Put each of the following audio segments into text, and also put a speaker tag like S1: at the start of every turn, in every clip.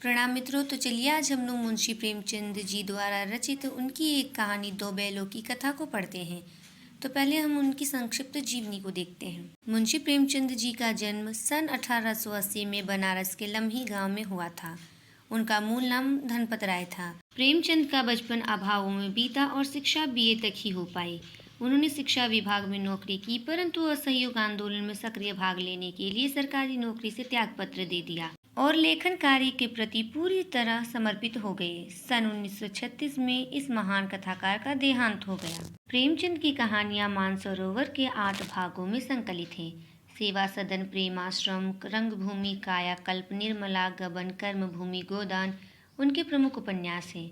S1: प्रणाम मित्रों। तो चलिए आज हम लोग मुंशी प्रेमचंद जी द्वारा रचित उनकी एक कहानी दो बैलों की कथा को पढ़ते हैं। तो पहले हम उनकी संक्षिप्त जीवनी को देखते हैं। मुंशी प्रेमचंद जी का जन्म सन 1880 में बनारस के लम्ही गांव में हुआ था। उनका मूल नाम धनपत राय था। प्रेमचंद का बचपन अभावों में बीता और शिक्षा बीए तक ही हो पाई। उन्होंने शिक्षा विभाग में नौकरी की, परंतु असहयोग आंदोलन में सक्रिय भाग लेने के लिए सरकारी नौकरी से त्यागपत्र दे दिया और लेखन कार्य के प्रति पूरी तरह समर्पित हो गए। सन 1936 में इस महान कथाकार का देहांत हो गया। प्रेमचंद की कहानियां मानसरोवर के 8 भागों में संकलित हैं। सेवा सदन, प्रेमाश्रम, रंगभूमि, कायाकल्प, निर्मला, गबन, कर्मभूमि, गोदान उनके प्रमुख उपन्यास हैं।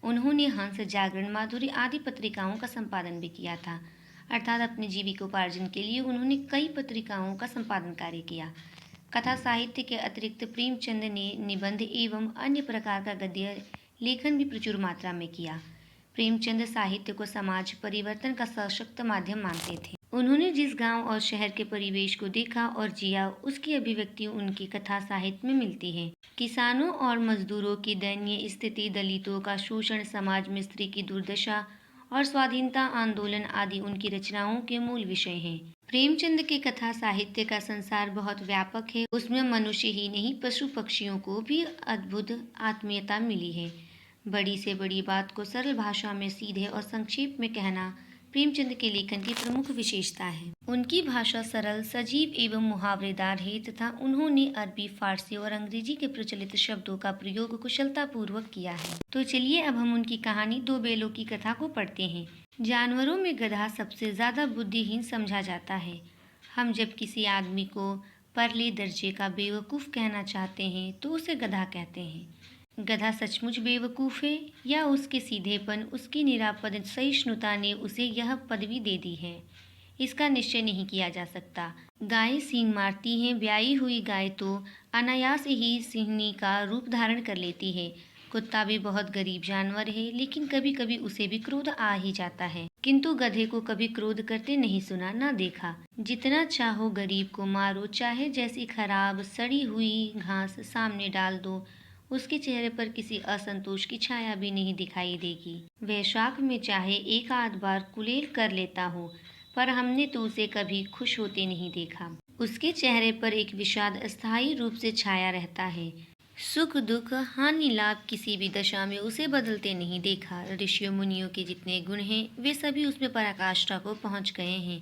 S1: उन्होंने हंस, जागरण, माधुरी आदि पत्रिकाओं का संपादन भी किया था। अर्थात अपने जीविकोपार्जन के लिए उन्होंने कई पत्रिकाओं का संपादन कार्य किया। कथा साहित्य के अतिरिक्त प्रेमचंद ने निबंध एवं अन्य प्रकार का गद्य लेखन भी प्रचुर मात्रा में किया। प्रेमचंद साहित्य को समाज परिवर्तन का सशक्त माध्यम मानते थे। उन्होंने जिस गांव और शहर के परिवेश को देखा और जिया, उसकी अभिव्यक्ति उनकी कथा साहित्य में मिलती है। किसानों और मजदूरों की दयनीय स्थिति, दलितों का शोषण, समाज में स्त्री की दुर्दशा और स्वाधीनता आंदोलन आदि उनकी रचनाओं के मूल विषय हैं। प्रेमचंद के कथा साहित्य का संसार बहुत व्यापक है। उसमें मनुष्य ही नहीं, पशु पक्षियों को भी अद्भुत आत्मीयता मिली है। बड़ी से बड़ी बात को सरल भाषा में सीधे और संक्षेप में कहना प्रेमचंद के लेखन की प्रमुख विशेषता है। उनकी भाषा सरल, सजीव एवं मुहावरेदार है तथा उन्होंने अरबी, फारसी और अंग्रेजी के प्रचलित शब्दों का प्रयोग कुशलतापूर्वक किया है। तो चलिए अब हम उनकी कहानी दो बैलों की कथा को पढ़ते हैं। जानवरों में गधा सबसे ज्यादा बुद्धिहीन समझा जाता है। हम जब किसी आदमी को परले दर्जे का बेवकूफ़ कहना चाहते हैं तो उसे गधा कहते हैं। गधा सचमुच बेवकूफ़ है या उसके सीधेपन, उसकी निरापद सहिष्णुता ने उसे यह पदवी दे दी है, इसका निश्चय नहीं किया जा सकता। गायें सींग मारती हैं। ब्याई हुई गाय तो अनायास ही सिंहनी का रूप धारण कर लेती है। कुत्ता भी बहुत गरीब जानवर है, लेकिन कभी कभी उसे भी क्रोध आ ही जाता है, किंतु गधे को कभी क्रोध करते नहीं सुना न देखा। जितना चाहो गरीब को मारो, चाहे जैसी खराब सड़ी हुई घास सामने डाल दो, उसके चेहरे पर किसी असंतोष की छाया भी नहीं दिखाई देगी। वह शाख में चाहे एक आध बार कुलेल कर लेता हो, पर हमने तो उसे कभी खुश होते नहीं देखा। उसके चेहरे पर एक विषाद अस्थायी रूप से छाया रहता है। सुख दुख, हानि लाभ किसी भी दशा में उसे बदलते नहीं देखा। ऋषियों मुनियों के जितने गुण हैं वे सभी उसमें पराकाष्ठा को पहुंच गए हैं,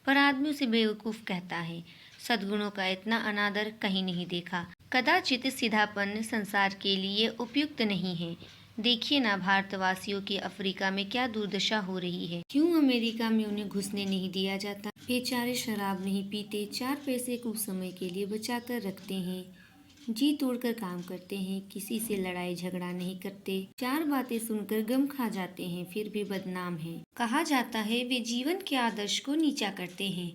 S1: पर आदमी उसे बेवकूफ़ कहता है। सद्गुणों का इतना अनादर कहीं नहीं देखा। कदाचित सीधापन संसार के लिए उपयुक्त नहीं है। देखिए ना, भारतवासियों की अफ्रीका में क्या दुर्दशा हो रही है। क्यों अमेरिका में उन्हें घुसने नहीं दिया जाता। बेचारे शराब नहीं पीते, 4 पैसे कुछ समय के लिए बचा कर रखते हैं, जी तोड़कर काम करते हैं, किसी से लड़ाई झगड़ा नहीं करते, 4 बातें सुनकर गम खा जाते हैं, फिर भी बदनाम हैं। कहा जाता है वे जीवन के आदर्श को नीचा करते हैं।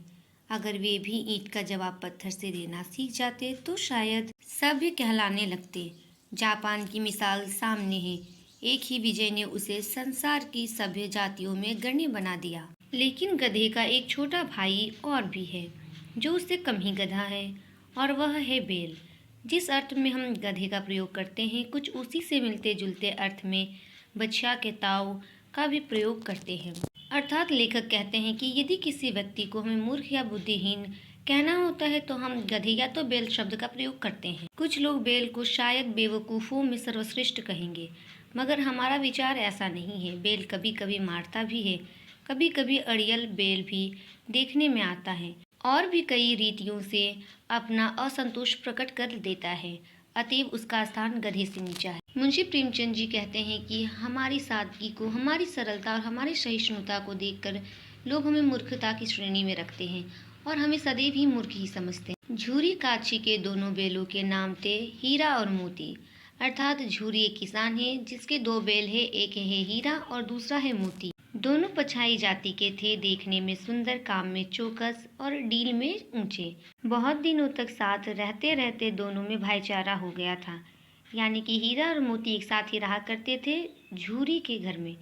S1: अगर वे भी ईंट का जवाब पत्थर से देना सीख जाते तो शायद सभ्य कहलाने लगते। जापान की मिसाल सामने है। एक ही विजय ने उसे संसार की सभ्य जातियों में गण्य बना दिया। लेकिन गधे का एक छोटा भाई और भी है, जो उससे कम ही गधा है, और वह है बैल। जिस अर्थ में हम गधे का प्रयोग करते हैं, कुछ उसी से मिलते जुलते अर्थ में बछिया के ताऊ का भी प्रयोग करते हैं। अर्थात लेखक कहते हैं कि यदि किसी व्यक्ति को हमें मूर्ख या बुद्धिहीन कहना होता है तो हम गधे या तो बैल शब्द का प्रयोग करते हैं। कुछ लोग बैल को शायद बेवकूफ़ों में सर्वश्रेष्ठ कहेंगे, मगर हमारा विचार ऐसा नहीं है। बैल कभी कभी मारता भी है, कभी कभी अड़ियल बैल भी देखने में आता है और भी कई रीतियों से अपना असंतोष प्रकट कर देता है। अतएव उसका स्थान गधे से नीचा है। मुंशी प्रेमचंद जी कहते हैं कि हमारी सादगी को, हमारी सरलता और हमारी सहिष्णुता को देखकर लोग हमें मूर्खता की श्रेणी में रखते हैं और हमें सदैव ही मूर्ख ही समझते हैं। झूरी काछी के दोनों बैलों के नाम थे हीरा और मोती। अर्थात झूरी एक किसान है जिसके 2 बैल है, एक है हीरा और दूसरा है मोती। दोनों पछाई जाति के थे, देखने में सुंदर, काम में चौकस और डील में ऊंचे। बहुत दिनों तक साथ रहते रहते दोनों में भाईचारा हो गया था, यानी कि हीरा और मोती एक साथ ही रहा करते थे झूरी के घर में।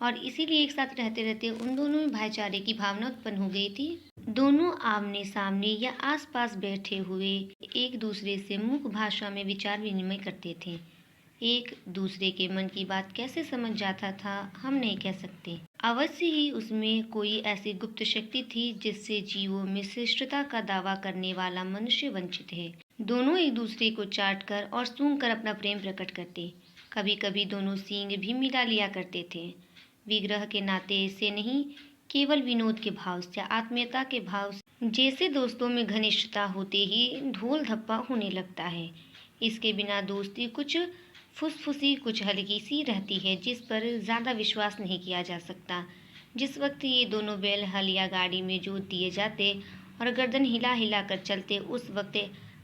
S1: और इसीलिए एक साथ रहते रहते उन दोनों में भाईचारे की भावना उत्पन्न हो गई थी। दोनों आमने सामने या आसपास बैठे हुए एक दूसरे से मूक भाषा में विचार विनिमय करते थे। एक दूसरे के मन की बात कैसे समझ जाता था हम नहीं कह सकते। अवश्य ही उसमें कोई ऐसी गुप्त शक्ति थी जिससे जीवों में श्रेष्ठता का दावा करने वाला मनुष्य वंचित है। दोनों एक दूसरे को चाट कर और सूंघ कर अपना प्रेम प्रकट करते। कभी कभी दोनों सींग भी मिला लिया करते थे। विग्रह के नाते से नहीं, केवल विनोद के भाव से, आत्मीयता के भाव से। जैसे दोस्तों में घनिष्ठता होते ही ढोल धप्पा होने लगता है, इसके बिना दोस्ती कुछ फुसफुसी, कुछ हल्की सी रहती है जिस पर ज़्यादा विश्वास नहीं किया जा सकता। जिस वक्त ये दोनों बैल हल या गाड़ी में जोत दिए जाते और गर्दन हिला हिला कर चलते, उस वक्त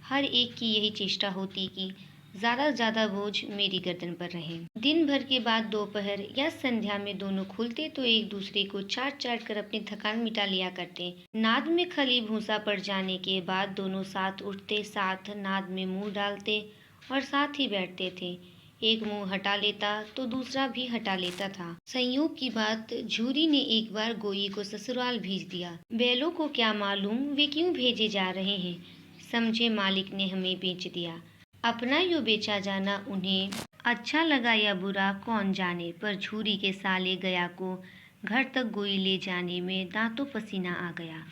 S1: हर एक की यही चेष्टा होती कि ज़्यादा से ज़्यादा बोझ मेरी गर्दन पर रहे। दिन भर के बाद दोपहर या संध्या में दोनों खुलते तो एक दूसरे को चाट चाट कर अपनी थकान मिटा लिया करते। नाद में खली भूसा पड़ जाने के बाद दोनों साथ उठते, साथ नाद में मुंह डालते और साथ ही बैठते थे। एक मुंह हटा लेता तो दूसरा भी हटा लेता था। संयोग की बात, झूरी ने एक बार गोई को ससुराल भेज दिया। बैलों को क्या मालूम वे क्यों भेजे जा रहे हैं, समझे मालिक ने हमें बेच दिया। अपना यो बेचा जाना उन्हें अच्छा लगा या बुरा कौन जाने, पर झूरी के साले गया को घर तक गोई ले जाने में दांतों पसीना आ गया।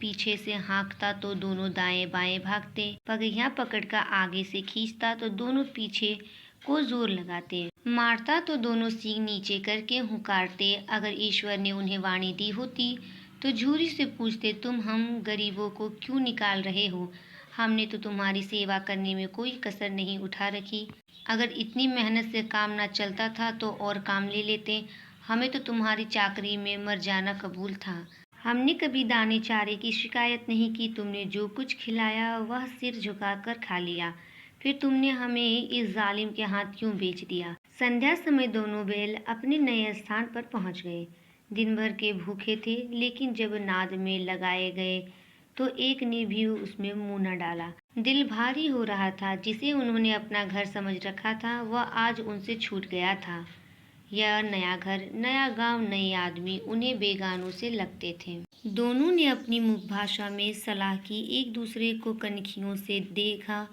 S1: पीछे से हाँकता तो दोनों दाएं बाएं भागते, पगहिया पकड़कर आगे से खींचता तो दोनों पीछे को जोर लगाते, मारता तो दोनों सींग नीचे करके हुंकारते। अगर ईश्वर ने उन्हें वाणी दी होती तो झूरी से पूछते, तुम हम गरीबों को क्यों निकाल रहे हो? हमने तो तुम्हारी सेवा करने में कोई कसर नहीं उठा रखी। अगर इतनी मेहनत से काम ना चलता था तो और काम ले लेते। हमें तो तुम्हारी चाकरी में मर जाना कबूल था। हमने कभी दाने चारे की शिकायत नहीं की। तुमने जो कुछ खिलाया वह सिर झुकाकर खा लिया। फिर तुमने हमें इस जालिम के हाथ क्यों बेच दिया? संध्या समय दोनों बैल अपने नए स्थान पर पहुंच गए। दिन भर के भूखे थे, लेकिन जब नाद में लगाए गए तो एक ने भी उसमें मुंह न डाला। दिल भारी हो रहा था। जिसे उन्होंने अपना घर समझ रखा था वह आज उनसे छूट गया था। यह नया घर, नया गांव, नए आदमी उन्हें बेगानों से लगते थे। दोनों ने अपनी मुख भाषा में सलाह की, एक दूसरे को कनखियों से देखा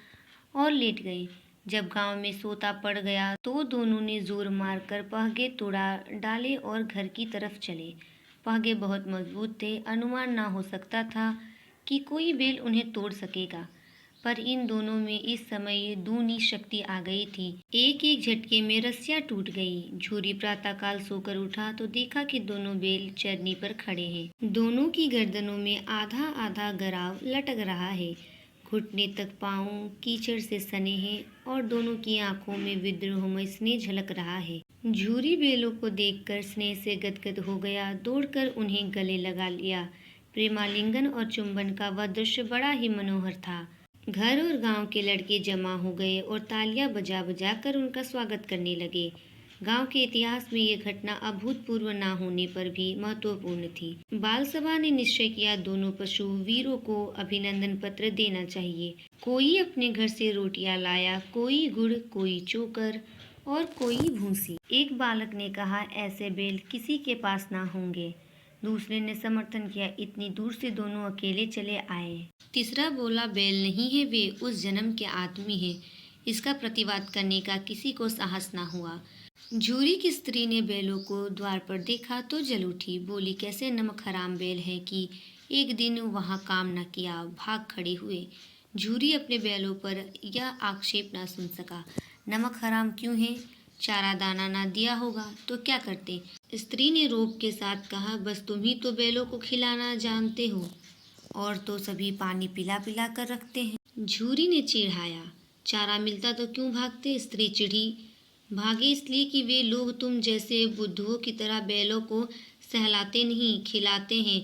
S1: और लेट गए। जब गांव में सोता पड़ गया तो दोनों ने जोर मारकर पहगे तोड़ा डाले और घर की तरफ चले। पहगे बहुत मजबूत थे, अनुमान ना हो सकता था कि कोई बैल उन्हें तोड़ सकेगा, पर इन दोनों में इस समय दूनी शक्ति आ गई थी। एक एक झटके में रस्सियां टूट गई। झूरी प्रातःकाल सोकर उठा तो देखा कि दोनों बैल चरनी पर खड़े हैं। दोनों की गर्दनों में आधा आधा गराव लटक रहा है, घुटने तक पांव कीचड़ से सने हैं और दोनों की आंखों में विद्रोहमय स्नेह झलक रहा है। झूरी बैलों को देखकर स्नेह से गदगद हो गया, दौड़कर उन्हें गले लगा लिया। प्रेमालिंगन और चुंबन का वह दृश्य बड़ा ही मनोहर था। घर और गांव के लड़के जमा हो गए और तालियां बजा बजा कर उनका स्वागत करने लगे। गांव के इतिहास में ये घटना अभूतपूर्व न होने पर भी महत्वपूर्ण थी। बाल सभा ने निश्चय किया, दोनों पशु वीरों को अभिनंदन पत्र देना चाहिए। कोई अपने घर से रोटियां लाया, कोई गुड़, कोई चोकर और कोई भूसी। एक बालक ने कहा, ऐसे बैल किसी के पास ना होंगे। दूसरे ने समर्थन किया, इतनी दूर से दोनों अकेले चले आए। तीसरा बोला, बैल नहीं है, वे उस जन्म के आदमी हैं। इसका प्रतिवाद करने का किसी को साहस ना हुआ। झूरी की स्त्री ने बैलों को द्वार पर देखा तो जल उठी, बोली, कैसे नमक हराम बैल है कि एक दिन वहां काम न किया, भाग खड़े हुए। झूरी अपने बैलों पर यह आक्षेप न सुन सका। नमक हराम क्यों है? चारा दाना ना दिया होगा तो क्या करते? स्त्री ने रोब के साथ कहा, बस तुम ही तो बैलों को खिलाना जानते हो, और तो सभी पानी पिला पिला कर रखते हैं। झूरी ने चिढ़ाया, चारा मिलता तो क्यों भागते? स्त्री चिढ़ी, भागे इसलिए कि वे लोग तुम जैसे बुद्धुओं की तरह बैलों को सहलाते नहीं, खिलाते हैं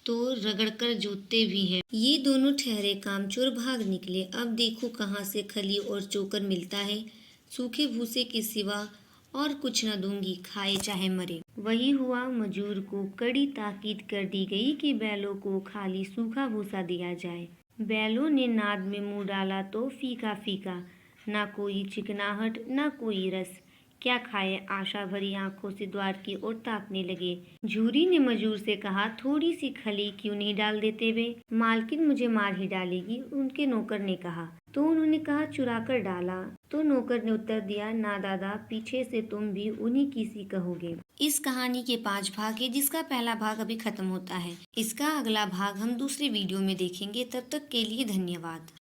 S1: तो रगड़कर जोतते भी हैं। ये दोनों ठहरे कामचोर भाग निकले। अब देखो कहाँ से खली और चोकर मिलता है। सूखे भूसे के सिवा और कुछ न दूंगी, खाए चाहे मरे। वही हुआ। मजूर को कड़ी ताकीद कर दी गई कि बैलों को खाली सूखा भूसा दिया जाए। बैलों ने नाद में मुंह डाला तो फीका फीका, ना कोई चिकनाहट ना कोई रस। क्या खाए, आशा भरी आंखों से द्वार की ओर ताकने लगे। झूरी ने मजूर से कहा, थोड़ी सी खली क्यों नहीं डाल देते वे? मालकिन मुझे मार ही डालेगी, उनके नौकर ने कहा। तो उन्होंने कहा, चुरा कर डाला। तो नौकर ने उत्तर दिया, ना दादा, पीछे से तुम भी उन्हीं की सी कहोगे। इस कहानी के 5 भाग है, जिसका पहला भाग अभी खत्म होता है। इसका अगला भाग हम दूसरे वीडियो में देखेंगे। तब तक के लिए धन्यवाद।